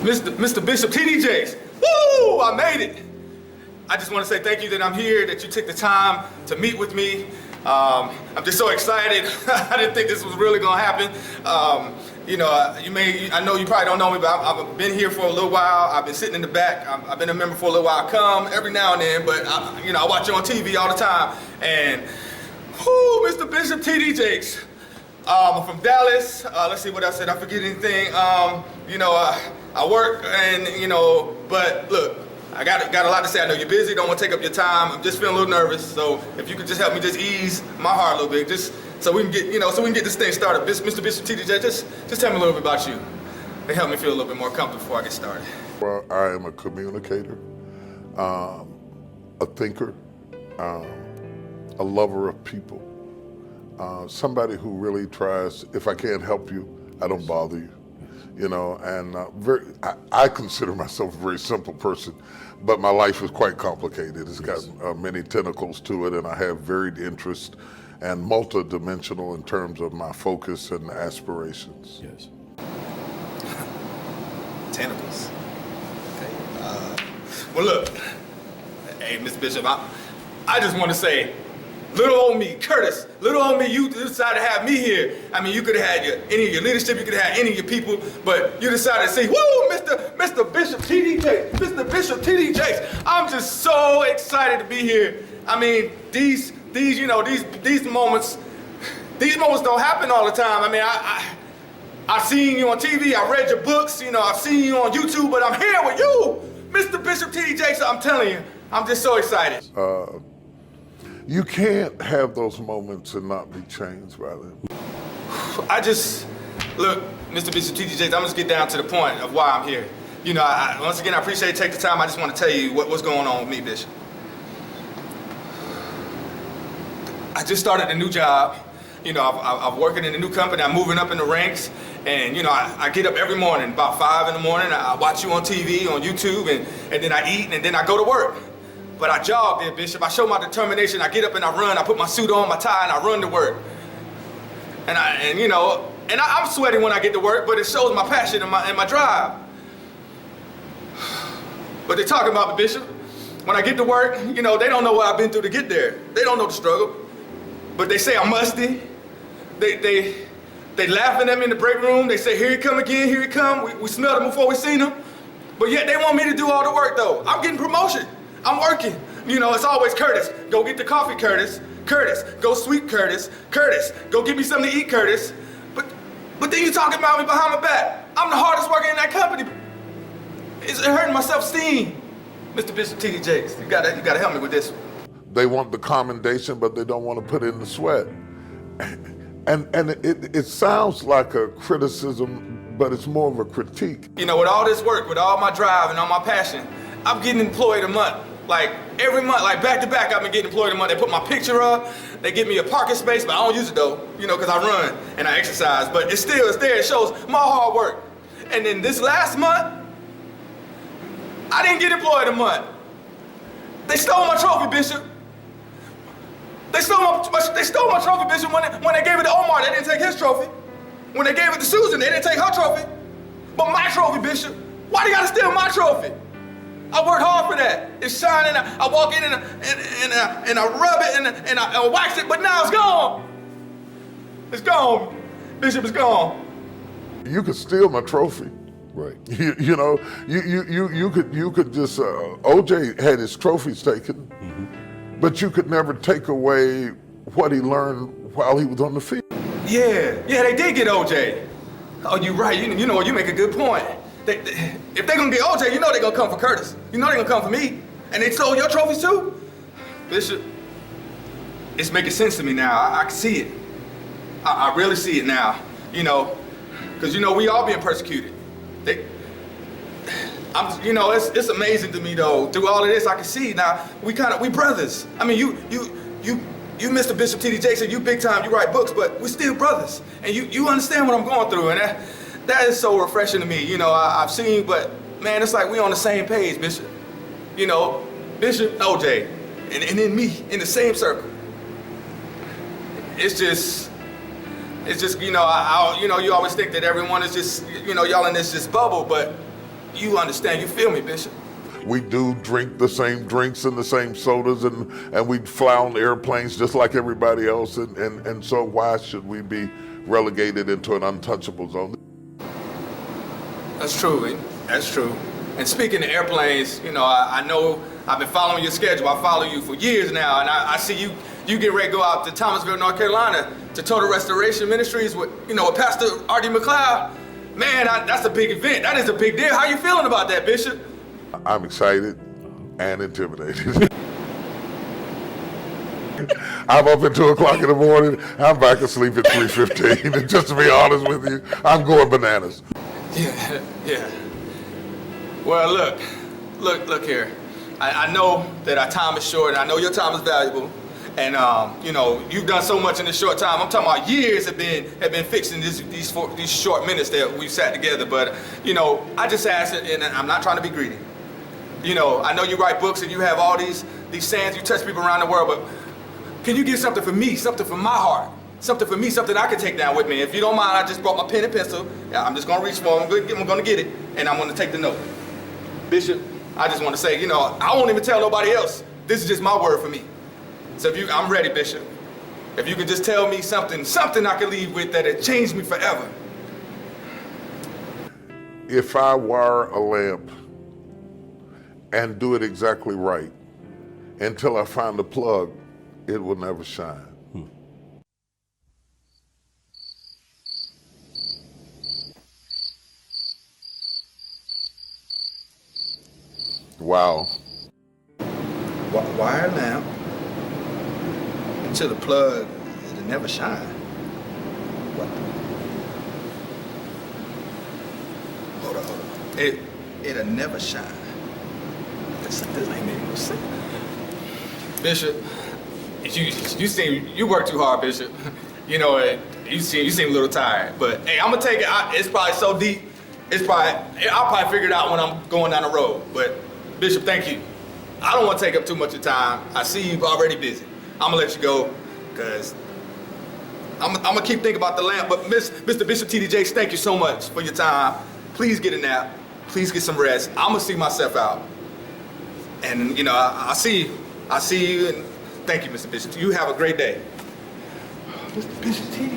Mr. Bishop T.D. Jakes. Woo! I made it. I just want to say thank you that I'm here, that you took the time to meet with me. I'm just so excited. I didn't think this was really going to happen. I know you probably don't know me, but I've been here for a little while. I've been sitting in the back. I've been a member for a little while. I come every now and then, but I watch you on TV all the time. And, whoo, Mr. Bishop T.D. Jakes. I'm from Dallas. Let's see what I said. I forget anything. I work and, but look, I got a lot to say. I know you're busy, don't want to take up your time. I'm just feeling a little nervous. So if you could just help me just ease my heart a little bit, just so we can get this thing started. Mr. Bishop T.D. Jakes, just tell me a little bit about you. They help me feel a little bit more comfortable before I get started. Well, I am a communicator, a thinker, a lover of people. Somebody who really tries, if I can't help you, I don't bother you. I consider myself a very simple person, but my life is quite complicated. It's got many tentacles to it, and I have varied interests and multidimensional in terms of my focus and aspirations. Yes. Tentacles. Okay. Well, look, hey, Mr. Bishop, I just want to say, little old me, Curtis, little old me, you decided to have me here. I mean, you could have had any of your leadership, you could have had any of your people, but you decided to say, woo, Mr. Bishop T.D. Jakes, Mr. Bishop T.D. Jakes. I'm just so excited to be here. I mean, these moments don't happen all the time. I mean, I've seen you on TV, I read your books, I've seen you on YouTube, but I'm here with you, Mr. Bishop T.D. Jakes. I'm telling you, I'm just so excited. You can't have those moments and not be changed by them. Look, Mr. Bishop T.D. Jakes, I'm just get down to the point of why I'm here. Once again, I appreciate you take the time. I just want to tell you what's going on with me, Bishop. I just started a new job. I'm working in a new company. I'm moving up in the ranks. And, I get up every morning, about 5 in the morning. I watch you on TV, on YouTube, and then I eat, and then I go to work. But I jog there, Bishop. I show my determination. I get up and I run. I put my suit on, my tie, and I run to work. And I'm sweaty when I get to work, but it shows my passion and my drive. But they're talking about me, Bishop. When I get to work, they don't know what I've been through to get there. They don't know the struggle. But they say I'm musty. They laughing at me in the break room. They say, here he come again, here he come. We smelled him before we seen him. But yet they want me to do all the work, though. I'm getting promotion. I'm working. It's always Curtis. Go get the coffee, Curtis. Curtis, go sweep, Curtis. Curtis, go get me something to eat, Curtis. But then you talking about me behind my back. I'm the hardest worker in that company. It's hurting my self-esteem. Mr. Bishop T.D. Jakes, you gotta help me with this one. They want the commendation, but they don't want to put in the sweat. And it sounds like a criticism, but it's more of a critique. With all this work, with all my drive and all my passion, I'm getting employed a month. Like every month, like back to back, I've been getting employed a month. They put my picture up, they give me a parking space, but I don't use it though, because I run and I exercise. But it's there, it shows my hard work. And then this last month, I didn't get employed a month. They stole my trophy, Bishop. They stole my trophy, Bishop, when they gave it to Omar, they didn't take his trophy. When they gave it to Susan, they didn't take her trophy. But my trophy, Bishop, why they gotta steal my trophy? I worked hard for that. It's shining. I walk in and I rub it and I wax it, but now it's gone. It's gone. Bishop, it's gone. You could steal my trophy. Right. You could just OJ had his trophies taken, but you could never take away what he learned while he was on the field. Yeah, they did get OJ. Oh, you're right. You make a good point. If they're gonna get OJ, they're gonna come for Curtis. They're gonna come for me. And they stole your trophies too? Bishop, it's making sense to me now. I can see it. I really see it now. Because we all being persecuted. It's amazing to me though. Through all of this, I can see now we brothers. I mean, you Mr. Bishop T.D. Jakes, you big time. You write books, but we still brothers. And you understand what I'm going through, and that is so refreshing to me. I've seen, but man, it's like we on the same page, Bishop. Bishop, OJ, and then me in the same circle. It's just you always think that everyone is just, y'all in this just bubble, but you understand, you feel me, Bishop? We do drink the same drinks and the same sodas, and we fly on airplanes just like everybody else. And so why should we be relegated into an untouchable zone? That's true, man. That's true. And speaking of airplanes, you know, I know I've been following your schedule. I follow you for years now, and I see you get ready to go out to Thomasville, North Carolina to Total Restoration Ministries with Pastor R.D. McLeod. Man, that's a big event. That is a big deal. How you feeling about that, Bishop? I'm excited and intimidated. I'm up at 2 o'clock in the morning. I'm back asleep at 3:15. And just to be honest with you, I'm going bananas. Yeah. Well, look here. I know that our time is short, and I know your time is valuable. And you've done so much in this short time. I'm talking about years have been fixing these short minutes that we've sat together. But I just asked it, and I'm not trying to be greedy. I know you write books and you have all these sayings. You touch people around the world, but can you get something for me, something from my heart, something for me, something I can take down with me? If you don't mind, I just brought my pen and pencil. I'm just gonna reach for it. I'm gonna get it, and I'm gonna take the note. Bishop, I just want to say, I won't even tell nobody else. This is just my word for me. So I'm ready, Bishop. If you could just tell me something I can leave with that it changed me forever. If I wire a lamp and do it exactly right until I find the plug, it will never shine. Wow. Wire lamp until the plug, it'll never shine. What? Hold on. It'll never shine. This ain't making no sense. Bishop, you work too hard, Bishop. You seem a little tired. But hey, I'm gonna take it. It's probably so deep. I'll probably figure it out when I'm going down the road. But Bishop, thank you. I don't want to take up too much of your time. I see you're already busy. I'm gonna let you go, because I'm gonna keep thinking about the lamp. But Mr. Bishop T.D. Jakes, thank you so much for your time. Please get a nap. Please get some rest. I'm gonna see myself out. And I see you, and thank you, Mr. Bishop. You have a great day. Mr. Bishop T.D.